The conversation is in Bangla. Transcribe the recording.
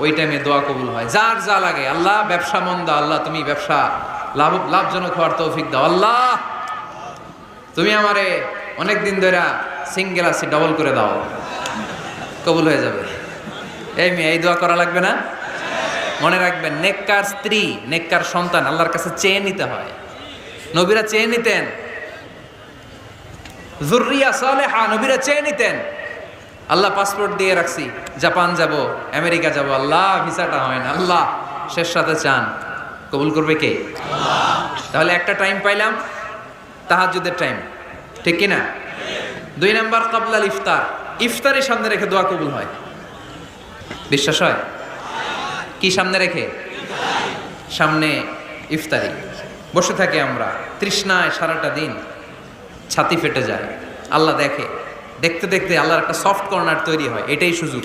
ওই টাইমে দোয়া কবুল হয়। যার যা লাগে, আল্লাহ ব্যবসা মন্দা, আল্লাহ তুমি ব্যবসা লাভজনক হওয়ার তৌফিক দাও, আল্লাহ তুমি আমারে অনেক দিন ধরে সিঙ্গেল আছি ডবল করে দাও, কবুল হয়ে যাবে। এই মেয়ে, এই দোয়া করা লাগবে না? মনে রাখবেন, নেককার স্ত্রী, নেককার সন্তান আল্লাহর কাছে চেয়ে নিতে হয়। নবীরা চেয়ে নিতেন, যুররিয়া সালেহা নবীরা চেয়ে নিতেন। আল্লাহ পাসপোর্ট দিয়ে রাখছি, জাপান যাব, আমেরিকা যাব, আল্লাহ ভিসাটা হয় না, আল্লাহ শেষ সাথে চান, কবুল করবে কে? তাহলে একটা টাইম পাইলাম, তাহাজ্জুদের টাইম, ঠিক কিনা? 2 নাম্বার ক্বাবলাল ইফতার, ইফতারি সামনে রেখে দোয়া কবুল হয়। বিশ্বাস হয়? কি সামনে রেখে? সামনে ইফতারি। বসে থাকি আমরা তৃষ্ণায়, সারাটা দিন ছাতি ফেটে যায়। আল্লাহ দেখে, দেখতে দেখতে আল্লাহর একটা সফট কর্নার তৈরি হয়। এটাই সুযোগ।